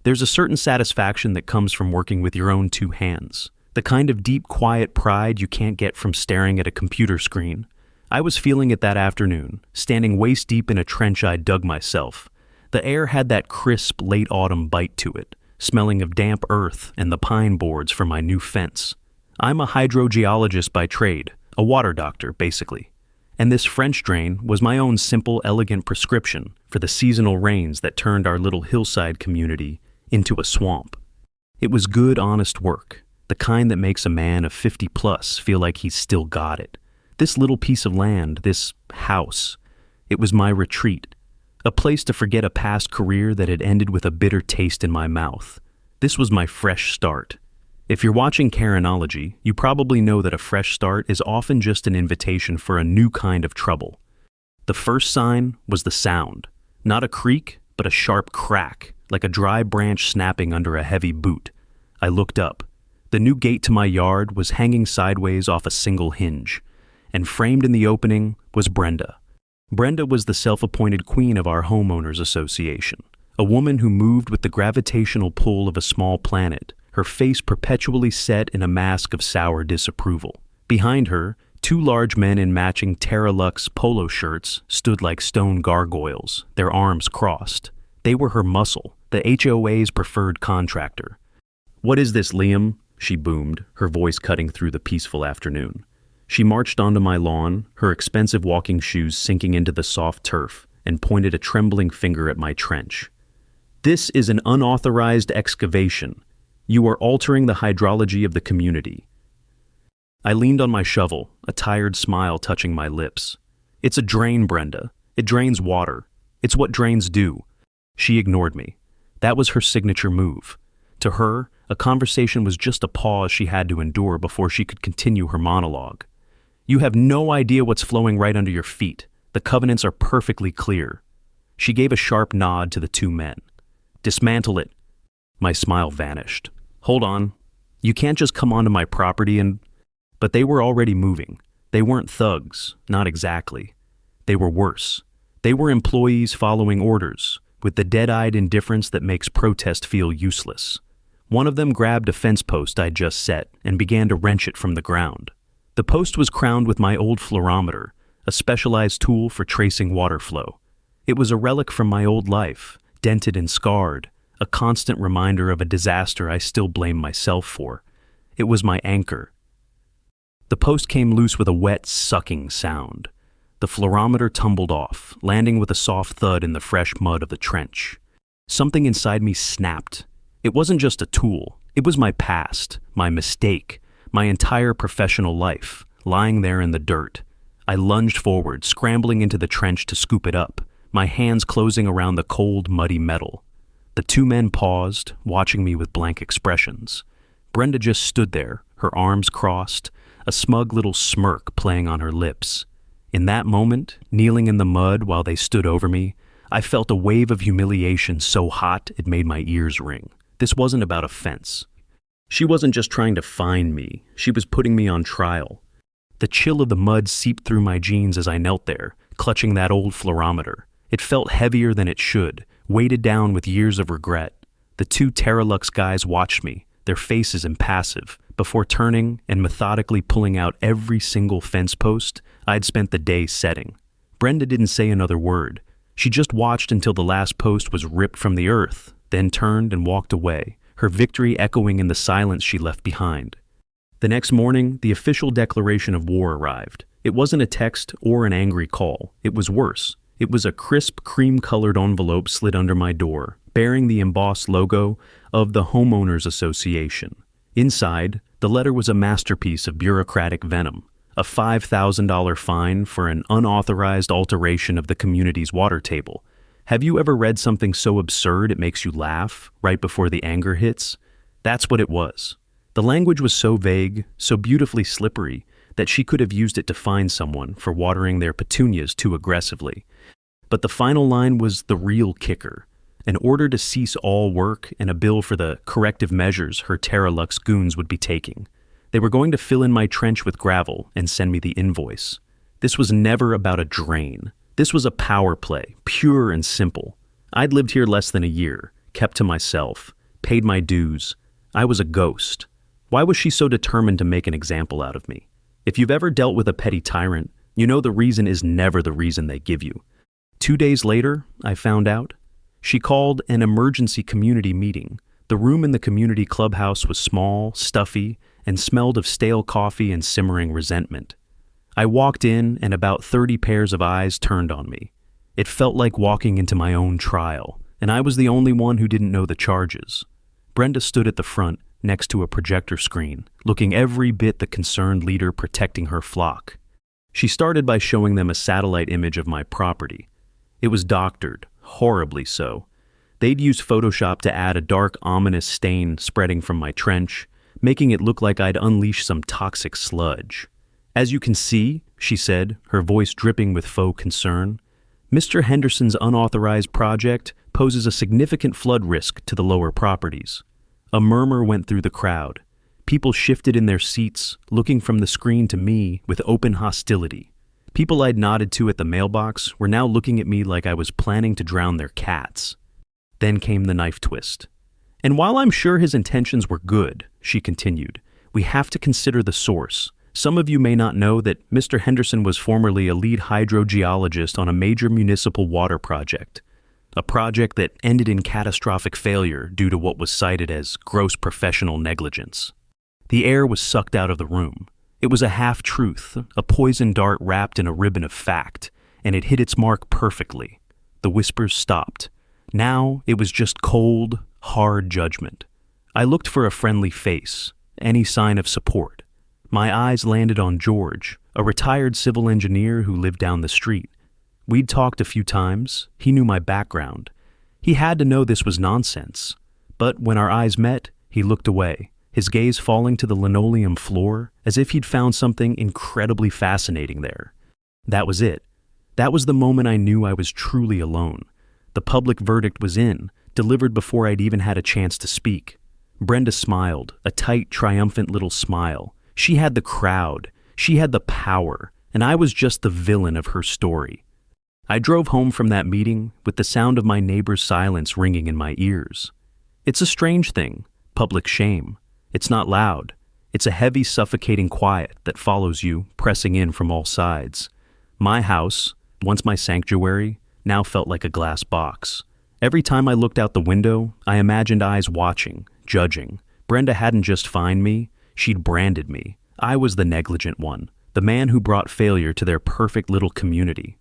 There's a certain satisfaction that comes from working with your own two hands. The kind of deep, quiet pride you can't get from staring at a computer screen. I was feeling it that afternoon, standing waist-deep in a trench I'd dug myself. The air had that crisp, late autumn bite to it, smelling of damp earth and the pine boards for my new fence. I'm a hydrogeologist by trade, a water doctor, basically. And this French drain was my own simple, elegant prescription for the seasonal rains that turned our little hillside community into a swamp. It was good, honest work, the kind that makes a man of 50 plus feel like he's still got it. This little piece of land, this house, it was my retreat, a place to forget a past career that had ended with a bitter taste in my mouth. This was my fresh start. If you're watching Karenology, you probably know that a fresh start is often just an invitation for a new kind of trouble. The first sign was the sound. Not a creak, but a sharp crack, like a dry branch snapping under a heavy boot. I looked up. The new gate to my yard was hanging sideways off a single hinge, and framed in the opening was Brenda. Brenda was the self-appointed queen of our homeowners association, a woman who moved with the gravitational pull of a small planet, her face perpetually set in a mask of sour disapproval. Behind her, two large men in matching Terralux polo shirts stood like stone gargoyles, their arms crossed. They were her muscle, the HOA's preferred contractor. "What is this, Liam?" she boomed, her voice cutting through the peaceful afternoon. She marched onto my lawn, her expensive walking shoes sinking into the soft turf, and pointed a trembling finger at my trench. "This is an unauthorized excavation. You are altering the hydrology of the community." I leaned on my shovel, a tired smile touching my lips. "It's a drain, Brenda. It drains water. It's what drains do." She ignored me. That was her signature move. To her, a conversation was just a pause she had to endure before she could continue her monologue. "You have no idea what's flowing right under your feet. The covenants are perfectly clear." She gave a sharp nod to the two men. "Dismantle it." My smile vanished. "Hold on. You can't just come onto my property and—" But they were already moving. They weren't thugs, not exactly. They were worse. They were employees following orders, with the dead-eyed indifference that makes protest feel useless. One of them grabbed a fence post I'd just set and began to wrench it from the ground. The post was crowned with my old fluorometer, a specialized tool for tracing water flow. It was a relic from my old life, dented and scarred, a constant reminder of a disaster I still blame myself for. It was my anchor. The post came loose with a wet, sucking sound. The fluorometer tumbled off, landing with a soft thud in the fresh mud of the trench. Something inside me snapped. It wasn't just a tool. It was my past, my mistake, my entire professional life, lying there in the dirt. I lunged forward, scrambling into the trench to scoop it up, my hands closing around the cold, muddy metal. The two men paused, watching me with blank expressions. Brenda just stood there, her arms crossed, a smug little smirk playing on her lips. In that moment, kneeling in the mud while they stood over me, I felt a wave of humiliation so hot it made my ears ring. This wasn't about offense. She wasn't just trying to find me, she was putting me on trial. The chill of the mud seeped through my jeans as I knelt there, clutching that old fluorometer. It felt heavier than it should, weighted down with years of regret. The two Terralux guys watched me, their faces impassive, before turning and methodically pulling out every single fence post I'd spent the day setting. Brenda didn't say another word. She just watched until the last post was ripped from the earth, then turned and walked away, her victory echoing in the silence she left behind. The next morning, the official declaration of war arrived. It wasn't a text or an angry call. It was worse. It was a crisp, cream-colored envelope slid under my door, bearing the embossed logo of the Homeowners Association. Inside, the letter was a masterpiece of bureaucratic venom, a $5,000 fine for an unauthorized alteration of the community's water table. Have you ever read something so absurd it makes you laugh right before the anger hits? That's what it was. The language was so vague, so beautifully slippery, that she could have used it to fine someone for watering their petunias too aggressively. But the final line was the real kicker. An order to cease all work and a bill for the corrective measures her Terralux goons would be taking. They were going to fill in my trench with gravel and send me the invoice. This was never about a drain. This was a power play, pure and simple. I'd lived here less than a year, kept to myself, paid my dues. I was a ghost. Why was she so determined to make an example out of me? If you've ever dealt with a petty tyrant, you know the reason is never the reason they give you. 2 days later, I found out. She called an emergency community meeting. The room in the community clubhouse was small, stuffy, and smelled of stale coffee and simmering resentment. I walked in, and about 30 pairs of eyes turned on me. It felt like walking into my own trial, and I was the only one who didn't know the charges. Brenda stood at the front, next to a projector screen, looking every bit the concerned leader protecting her flock. She started by showing them a satellite image of my property. It was doctored, horribly so. They'd used Photoshop to add a dark, ominous stain spreading from my trench, making it look like I'd unleashed some toxic sludge. As you can see, she said, her voice dripping with faux concern, Mr. Henderson's unauthorized project poses a significant flood risk to the lower properties. A murmur went through the crowd. People shifted in their seats, looking from the screen to me with open hostility. People I'd nodded to at the mailbox were now looking at me like I was planning to drown their cats. Then came the knife twist. And while I'm sure his intentions were good, she continued, we have to consider the source. Some of you may not know that Mr. Henderson was formerly a lead hydrogeologist on a major municipal water project. A project that ended in catastrophic failure due to what was cited as gross professional negligence. The air was sucked out of the room. It was a half-truth, a poison dart wrapped in a ribbon of fact, and it hit its mark perfectly. The whispers stopped. Now it was just cold, hard judgment. I looked for a friendly face, any sign of support. My eyes landed on George, a retired civil engineer who lived down the street. We'd talked a few times. He knew my background. He had to know this was nonsense. But when our eyes met, he looked away, his gaze falling to the linoleum floor as if he'd found something incredibly fascinating there. That was it. That was the moment I knew I was truly alone. The public verdict was in, delivered before I'd even had a chance to speak. Brenda smiled, a tight, triumphant little smile. She had the crowd. She had the power, and I was just the villain of her story. I drove home from that meeting with the sound of my neighbor's silence ringing in my ears. It's a strange thing, public shame. It's not loud. It's a heavy, suffocating quiet that follows you, pressing in from all sides. My house, once my sanctuary, now felt like a glass box. Every time I looked out the window, I imagined eyes watching, judging. Brenda hadn't just fined me, she'd branded me. I was the negligent one, the man who brought failure to their perfect little community.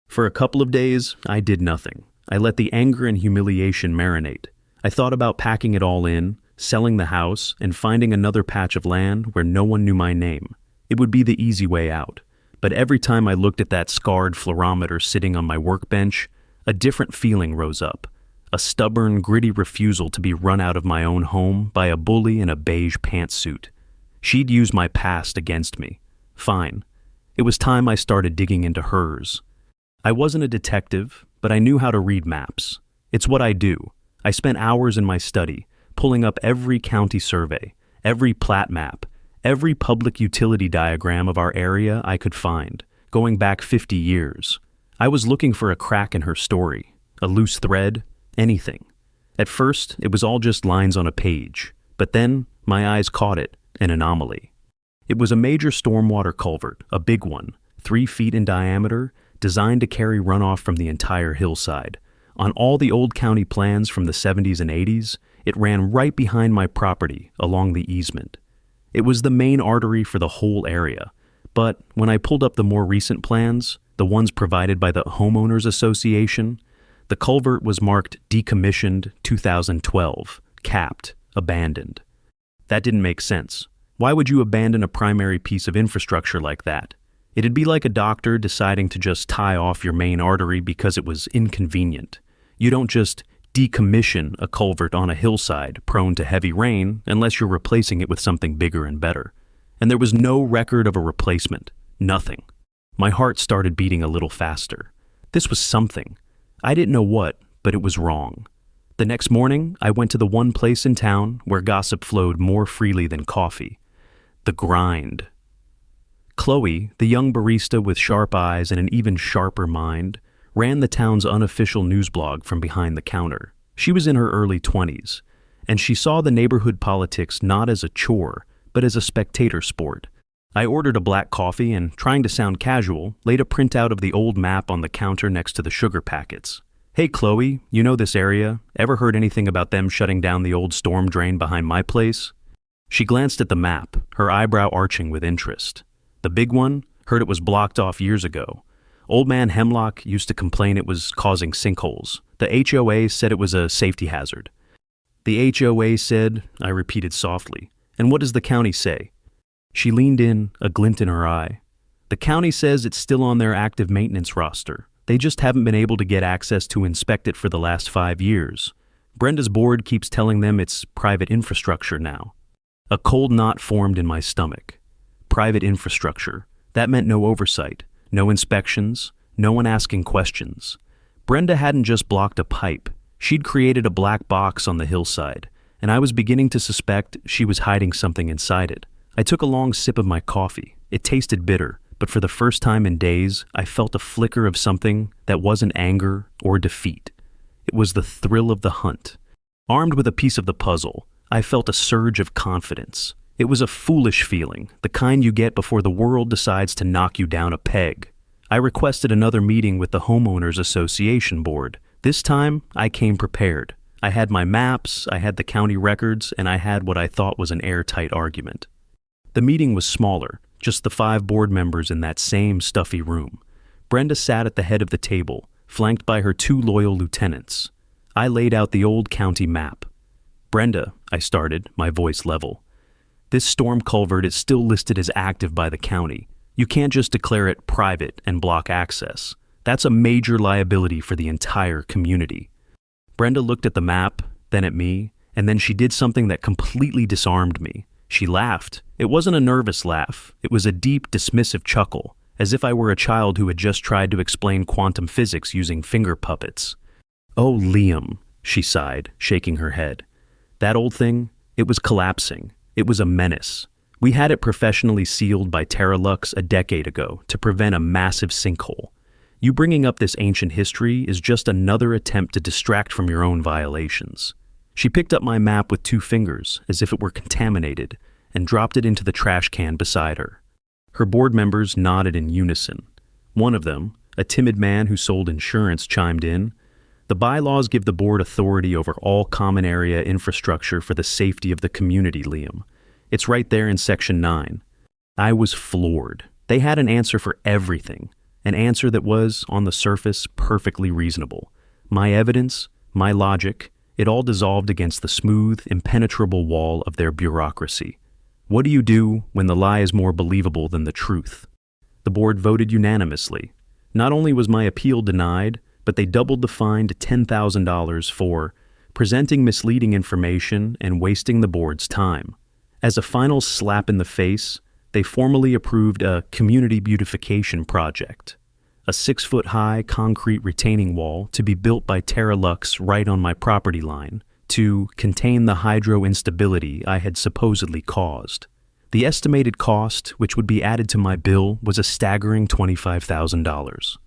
For a couple of days, I did nothing. I let the anger and humiliation marinate. I thought about packing it all in, selling the house, and finding another patch of land where no one knew my name. It would be the easy way out. But every time I looked at that scarred fluorometer sitting on my workbench, a different feeling rose up. A stubborn, gritty refusal to be run out of my own home by a bully in a beige pantsuit. She'd used my past against me. Fine. It was time I started digging into hers. I wasn't a detective, but I knew how to read maps. It's what I do. I spent hours in my study, pulling up every county survey, every plat map, every public utility diagram of our area I could find, going back 50 years. I was looking for a crack in her story, a loose thread, anything. At first, it was all just lines on a page, but then my eyes caught it, an anomaly. It was a major stormwater culvert, a big one, 3 feet in diameter, designed to carry runoff from the entire hillside. On all the old county plans from the 70s and 80s, it ran right behind my property along the easement. It was the main artery for the whole area, but when I pulled up the more recent plans, the ones provided by the Homeowners Association, the culvert was marked decommissioned 2012, capped, abandoned. That didn't make sense. Why would you abandon a primary piece of infrastructure like that? It'd be like a doctor deciding to just tie off your main artery because it was inconvenient. You don't just decommission a culvert on a hillside prone to heavy rain unless you're replacing it with something bigger and better. And there was no record of a replacement. Nothing. My heart started beating a little faster. This was something. I didn't know what, but it was wrong. The next morning, I went to the one place in town where gossip flowed more freely than coffee. The grind. Chloe, the young barista with sharp eyes and an even sharper mind, ran the town's unofficial news blog from behind the counter. She was in her early 20s, and she saw the neighborhood politics not as a chore, but as a spectator sport. I ordered a black coffee and, trying to sound casual, laid a printout of the old map on the counter next to the sugar packets. "Hey, Chloe, you know this area? Ever heard anything about them shutting down the old storm drain behind my place?" She glanced at the map, her eyebrow arching with interest. "The big one? Heard it was blocked off years ago. Old man Hemlock used to complain it was causing sinkholes. The HOA said it was a safety hazard." "The HOA said," I repeated softly. "And what does the county say?" She leaned in, a glint in her eye. "The county says it's still on their active maintenance roster. They just haven't been able to get access to inspect it for the last 5 years. Brenda's board keeps telling them it's private infrastructure now." A cold knot formed in my stomach. Private infrastructure. That meant no oversight, no inspections, no one asking questions. Brenda hadn't just blocked a pipe. She'd created a black box on the hillside, and I was beginning to suspect she was hiding something inside it. I took a long sip of my coffee. It tasted bitter, but for the first time in days, I felt a flicker of something that wasn't anger or defeat. It was the thrill of the hunt. Armed with a piece of the puzzle, I felt a surge of confidence. It was a foolish feeling, the kind you get before the world decides to knock you down a peg. I requested another meeting with the Homeowners Association board. This time, I came prepared. I had my maps, I had the county records, and I had what I thought was an airtight argument. The meeting was smaller, just the 5 board members in that same stuffy room. Brenda sat at the head of the table, flanked by her 2 loyal lieutenants. I laid out the old county map. "Brenda," I started, my voice level. "This storm culvert is still listed as active by the county. You can't just declare it private and block access. That's a major liability for the entire community." Brenda looked at the map, then at me, and then she did something that completely disarmed me. She laughed. It wasn't a nervous laugh. It was a deep, dismissive chuckle, as if I were a child who had just tried to explain quantum physics using finger puppets. "Oh, Liam," she sighed, shaking her head. "That old thing, it was collapsing. It was a menace. We had it professionally sealed by Terralux a decade ago to prevent a massive sinkhole. You bringing up this ancient history is just another attempt to distract from your own violations." She picked up my map with 2 fingers, as if it were contaminated, and dropped it into the trash can beside her. Her board members nodded in unison. One of them, a timid man who sold insurance, chimed in. "The bylaws give the board authority over all common area infrastructure for the safety of the community, Liam. It's right there in Section 9. I was floored. They had an answer for everything, an answer that was, on the surface, perfectly reasonable. My evidence, my logic, it all dissolved against the smooth, impenetrable wall of their bureaucracy. What do you do when the lie is more believable than the truth? The board voted unanimously. Not only was my appeal denied, but they doubled the fine to $10,000 for presenting misleading information and wasting the board's time. As a final slap in the face, they formally approved a community beautification project, a 6-foot-high concrete retaining wall to be built by Terralux right on my property line to contain the hydro instability I had supposedly caused. The estimated cost, which would be added to my bill, was a staggering $25,000.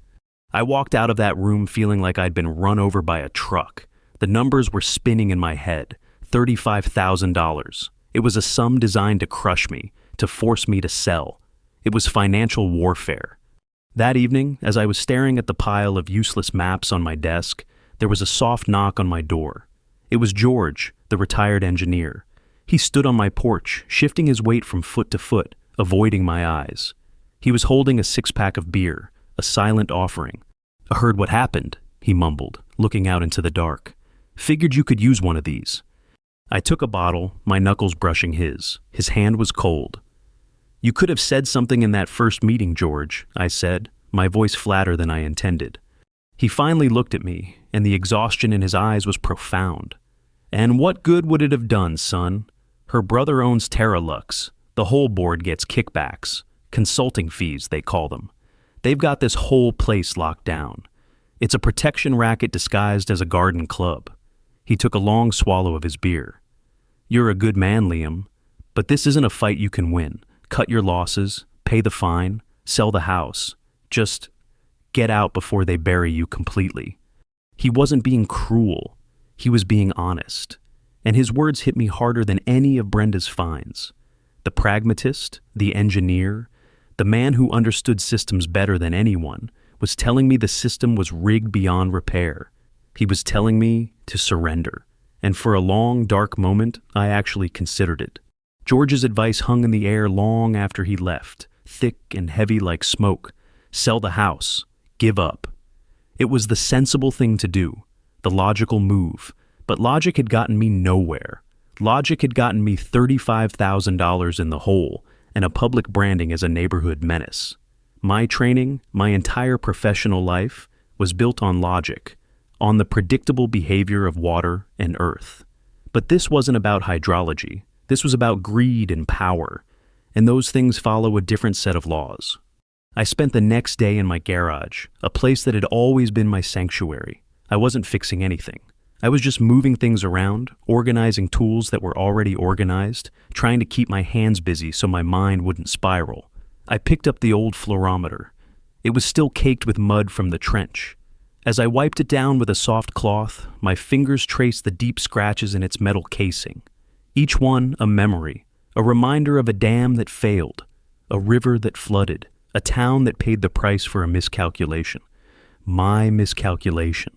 I walked out of that room feeling like I'd been run over by a truck. The numbers were spinning in my head. $35,000. It was a sum designed to crush me, to force me to sell. It was financial warfare. That evening, as I was staring at the pile of useless maps on my desk, there was a soft knock on my door. It was George, the retired engineer. He stood on my porch, shifting his weight from foot to foot, avoiding my eyes. He was holding a 6-pack of beer, a silent offering. "I heard what happened," he mumbled, looking out into the dark. "Figured you could use one of these." I took a bottle, my knuckles brushing his. His hand was cold. "You could have said something in that first meeting, George," I said, my voice flatter than I intended. He finally looked at me, and the exhaustion in his eyes was profound. "And what good would it have done, son? Her brother owns Terralux. The whole board gets kickbacks. Consulting fees, they call them. They've got this whole place locked down. It's a protection racket disguised as a garden club." He took a long swallow of his beer. "You're a good man, Liam, but this isn't a fight you can win. Cut your losses, pay the fine, sell the house. Just get out before they bury you completely." He wasn't being cruel. He was being honest. And his words hit me harder than any of Brenda's fines. The pragmatist, the engineer, the man who understood systems better than anyone, was telling me the system was rigged beyond repair. He was telling me to surrender. And for a long, dark moment, I actually considered it. George's advice hung in the air long after he left, thick and heavy like smoke. Sell the house. Give up. It was the sensible thing to do, the logical move. But logic had gotten me nowhere. Logic had gotten me $35,000 in the hole and a public branding as a neighborhood menace. My training, my entire professional life, was built on logic, on the predictable behavior of water and earth. But this wasn't about hydrology. This was about greed and power, and those things follow a different set of laws. I spent the next day in my garage, a place that had always been my sanctuary. I wasn't fixing anything. I was just moving things around, organizing tools that were already organized, trying to keep my hands busy so my mind wouldn't spiral. I picked up the old fluorometer. It was still caked with mud from the trench. As I wiped it down with a soft cloth, my fingers traced the deep scratches in its metal casing. Each one a memory, a reminder of a dam that failed, a river that flooded, a town that paid the price for a miscalculation. My miscalculation.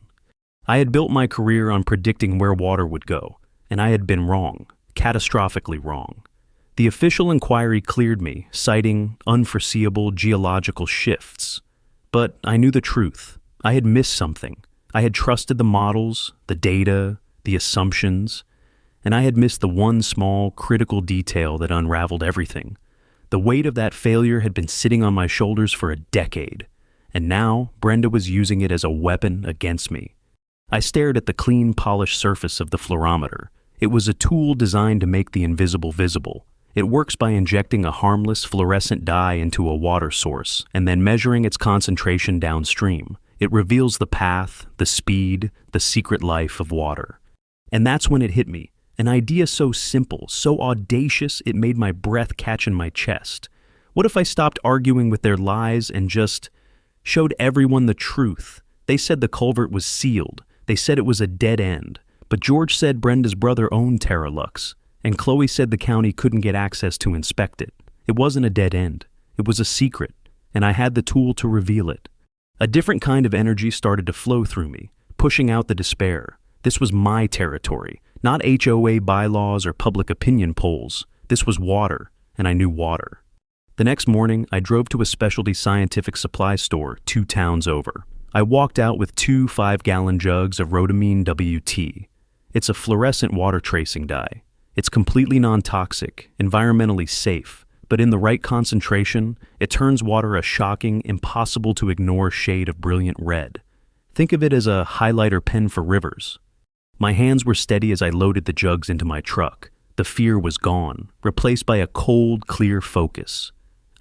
I had built my career on predicting where water would go, and I had been wrong, catastrophically wrong. The official inquiry cleared me, citing unforeseeable geological shifts. But I knew the truth. I had missed something. I had trusted the models, the data, the assumptions, and I had missed the one small, critical detail that unraveled everything. The weight of that failure had been sitting on my shoulders for a decade, and now Brenda was using it as a weapon against me. I stared at the clean, polished surface of the fluorometer. It was a tool designed to make the invisible visible. It works by injecting a harmless fluorescent dye into a water source and then measuring its concentration downstream. It reveals the path, the speed, the secret life of water. And that's when it hit me. An idea so simple, so audacious, it made my breath catch in my chest. What if I stopped arguing with their lies and just showed everyone the truth? They said the culvert was sealed. They said it was a dead end. But George said Brenda's brother owned Terralux, and Chloe said the county couldn't get access to inspect it. It wasn't a dead end. It was a secret, and I had the tool to reveal it. A different kind of energy started to flow through me, pushing out the despair. This was my territory, not HOA bylaws or public opinion polls. This was water, and I knew water. The next morning, I drove to a specialty scientific supply store 2 towns over. I walked out with 2 5-gallon jugs of rhodamine WT. It's a fluorescent water tracing dye. It's completely non-toxic, environmentally safe, but in the right concentration, it turns water a shocking, impossible-to-ignore shade of brilliant red. Think of it as a highlighter pen for rivers. My hands were steady as I loaded the jugs into my truck. The fear was gone, replaced by a cold, clear focus.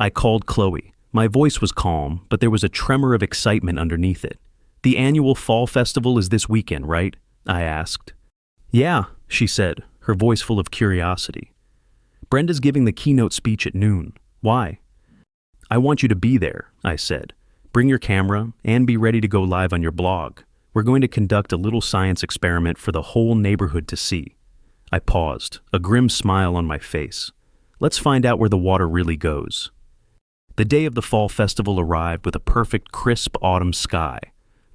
I called Chloe. My voice was calm, but there was a tremor of excitement underneath it. "The annual fall festival is this weekend, right?" I asked. "Yeah," she said, her voice full of curiosity. "Brenda's giving the keynote speech at noon. Why?" "I want you to be there," I said. "Bring your camera and be ready to go live on your blog. We're going to conduct a little science experiment for the whole neighborhood to see." I paused, a grim smile on my face. Let's find out where the water really goes. The day of the fall festival arrived with a perfect, crisp autumn sky.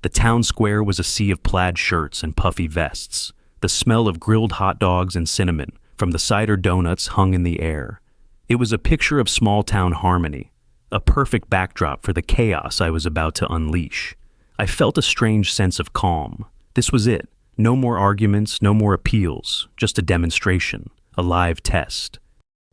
The town square was a sea of plaid shirts and puffy vests. The smell of grilled hot dogs and cinnamon from the cider donuts hung in the air. It was a picture of small-town harmony, a perfect backdrop for the chaos I was about to unleash. I felt a strange sense of calm. This was it. No more arguments, no more appeals, just a demonstration, a live test.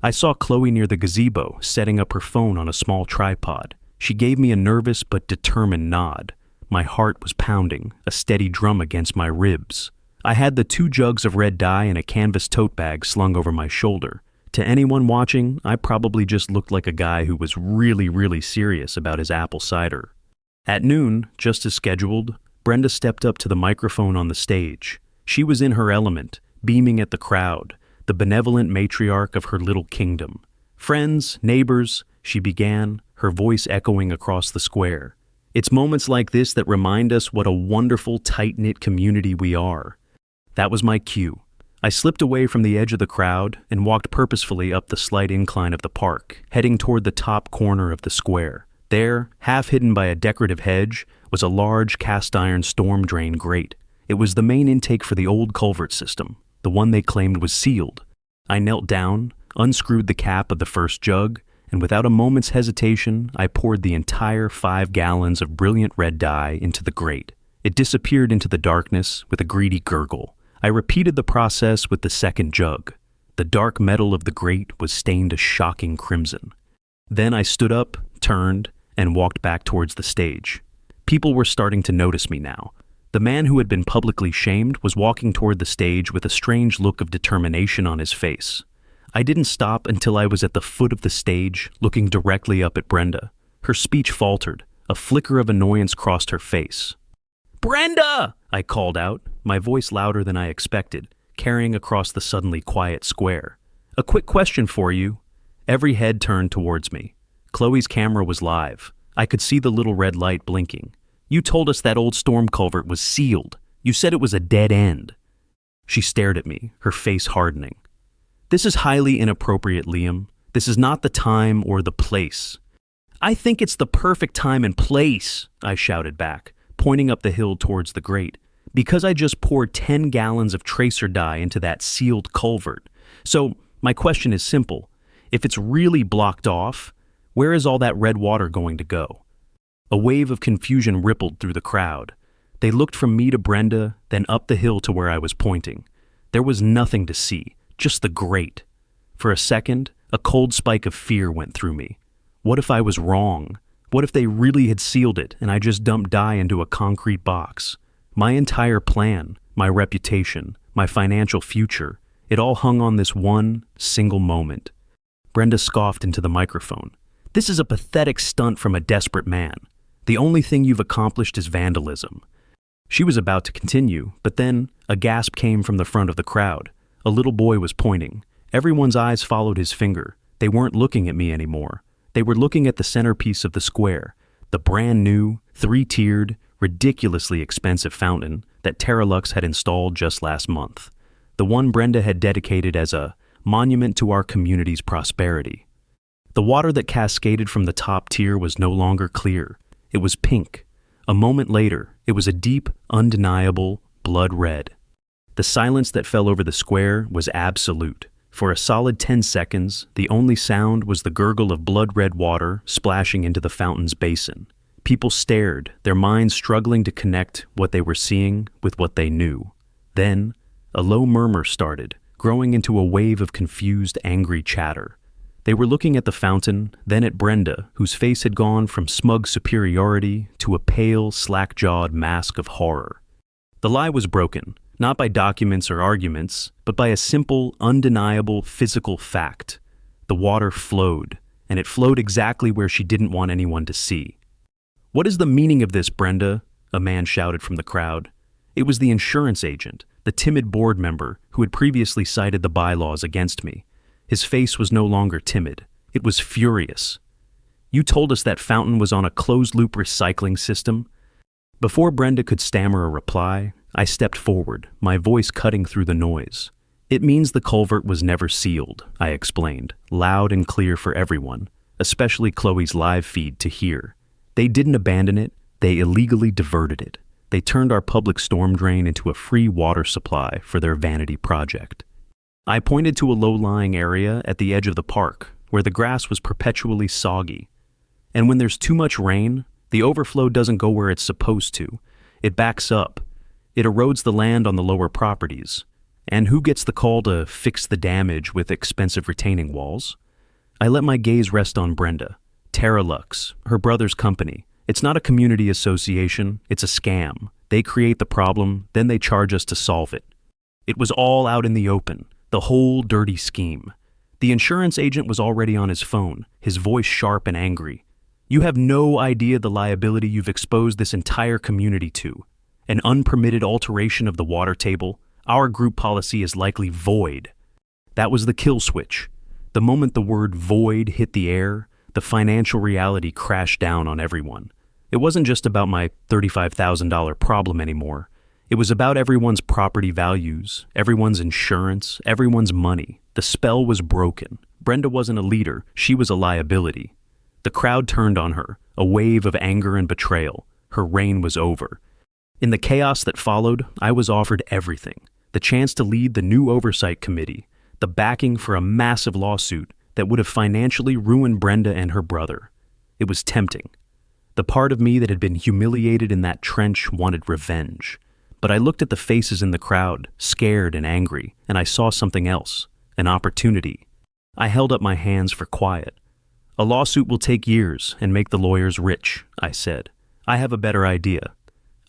I saw Chloe near the gazebo, setting up her phone on a small tripod. She gave me a nervous but determined nod. My heart was pounding, a steady drum against my ribs. I had the 2 jugs of red dye and a canvas tote bag slung over my shoulder. To anyone watching, I probably just looked like a guy who was really serious about his apple cider. At noon, just as scheduled, Brenda stepped up to the microphone on the stage. She was in her element, beaming at the crowd, the benevolent matriarch of her little kingdom. "Friends, neighbors," she began, her voice echoing across the square. "It's moments like this that remind us what a wonderful, tight-knit community we are. That was my cue. I slipped away from the edge of the crowd and walked purposefully up the slight incline of the park, heading toward the top corner of the square. There, half hidden by a decorative hedge, was a large cast-iron storm drain grate. It was the main intake for the old culvert system, the one they claimed was sealed. I knelt down, unscrewed the cap of the first jug, and without a moment's hesitation, I poured the entire 5 gallons of brilliant red dye into the grate. It disappeared into the darkness with a greedy gurgle. I repeated the process with the second jug. The dark metal of the grate was stained a shocking crimson. Then I stood up, turned, and walked back towards the stage. People were starting to notice me now. The man who had been publicly shamed was walking toward the stage with a strange look of determination on his face. I didn't stop until I was at the foot of the stage, looking directly up at Brenda. Her speech faltered. A flicker of annoyance crossed her face. "Brenda!" I called out, my voice louder than I expected, carrying across the suddenly quiet square. "A quick question for you." Every head turned towards me. Chloe's camera was live. I could see the little red light blinking. "You told us that old storm culvert was sealed. You said it was a dead end." She stared at me, her face hardening. "This is highly inappropriate, Liam. This is not the time or the place." "I think it's the perfect time and place," I shouted back, pointing up the hill towards the grate, "because I just poured 10 gallons of tracer dye into that sealed culvert. So my question is simple. If it's really blocked off, where is all that red water going to go?" A wave of confusion rippled through the crowd. They looked from me to Brenda, then up the hill to where I was pointing. There was nothing to see, just the grate. For a second, a cold spike of fear went through me. What if I was wrong? What if they really had sealed it and I just dumped dye into a concrete box? My entire plan, my reputation, my financial future, it all hung on this one single moment. Brenda scoffed into the microphone. "This is a pathetic stunt from a desperate man. The only thing you've accomplished is vandalism." She was about to continue, but then a gasp came from the front of the crowd. A little boy was pointing. Everyone's eyes followed his finger. They weren't looking at me anymore. They were looking at the centerpiece of the square, the brand new, 3-tiered, ridiculously expensive fountain that Terralux had installed just last month. The one Brenda had dedicated as a monument to our community's prosperity. The water that cascaded from the top tier was no longer clear. It was pink. A moment later, it was a deep, undeniable blood red. The silence that fell over the square was absolute. For a solid 10 seconds, the only sound was the gurgle of blood-red water splashing into the fountain's basin. People stared, their minds struggling to connect what they were seeing with what they knew. Then, a low murmur started, growing into a wave of confused, angry chatter. They were looking at the fountain, then at Brenda, whose face had gone from smug superiority to a pale, slack-jawed mask of horror. The lie was broken, not by documents or arguments, but by a simple, undeniable physical fact. The water flowed, and it flowed exactly where she didn't want anyone to see. "What is the meaning of this, Brenda?" a man shouted from the crowd. It was the insurance agent, the timid board member who had previously cited the bylaws against me. His face was no longer timid. It was furious. "You told us that fountain was on a closed-loop recycling system?" Before Brenda could stammer a reply, I stepped forward, my voice cutting through the noise. "It means the culvert was never sealed," I explained, loud and clear for everyone, especially Chloe's live feed to hear. "They didn't abandon it, they illegally diverted it. They turned our public storm drain into a free water supply for their vanity project." I pointed to a low-lying area at the edge of the park, where the grass was perpetually soggy. And when there's too much rain, the overflow doesn't go where it's supposed to. It backs up. It erodes the land on the lower properties. And who gets the call to fix the damage with expensive retaining walls? I let my gaze rest on Brenda. Terralux, her brother's company. It's not a community association, it's a scam. They create the problem, then they charge us to solve it. It was all out in the open. The whole dirty scheme. The insurance agent was already on his phone, his voice sharp and angry. "You have no idea the liability you've exposed this entire community to. An unpermitted alteration of the water table. Our group policy is likely void." That was the kill switch. The moment the word void hit the air, the financial reality crashed down on everyone. It wasn't just about my $35,000 problem anymore. It was about everyone's property values, everyone's insurance, everyone's money. The spell was broken. Brenda wasn't a leader, she was a liability. The crowd turned on her, a wave of anger and betrayal. Her reign was over. In the chaos that followed, I was offered everything. The chance to lead the new oversight committee, the backing for a massive lawsuit that would have financially ruined Brenda and her brother. It was tempting. The part of me that had been humiliated in that trench wanted revenge. But I looked at the faces in the crowd, scared and angry, and I saw something else, an opportunity. I held up my hands for quiet. A lawsuit will take years and make the lawyers rich, I said. I have a better idea.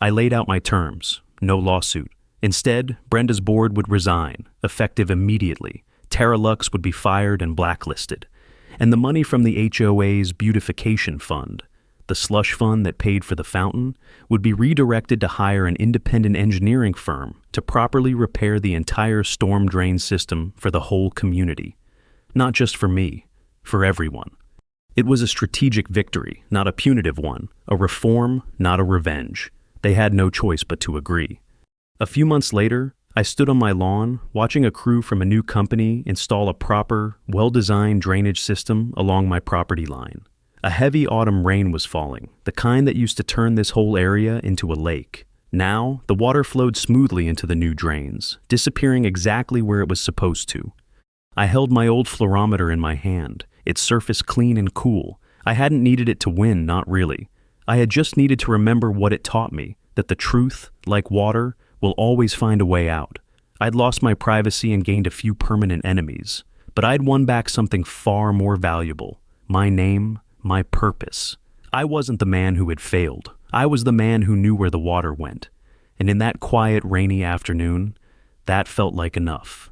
I laid out my terms. No lawsuit. Instead, Brenda's board would resign, effective immediately. Tara Lux would be fired and blacklisted. And the money from the HOA's beautification fund, the slush fund that paid for the fountain, would be redirected to hire an independent engineering firm to properly repair the entire storm drain system for the whole community. Not just for me, for everyone. It was a strategic victory, not a punitive one, a reform, not a revenge. They had no choice but to agree. A few months later, I stood on my lawn, watching a crew from a new company install a proper, well-designed drainage system along my property line. A heavy autumn rain was falling, the kind that used to turn this whole area into a lake. Now, the water flowed smoothly into the new drains, disappearing exactly where it was supposed to. I held my old fluorometer in my hand, its surface clean and cool. I hadn't needed it to win, not really. I had just needed to remember what it taught me, that the truth, like water, will always find a way out. I'd lost my privacy and gained a few permanent enemies, but I'd won back something far more valuable. My name, my purpose. I wasn't the man who had failed. I was the man who knew where the water went. And in that quiet, rainy afternoon, that felt like enough.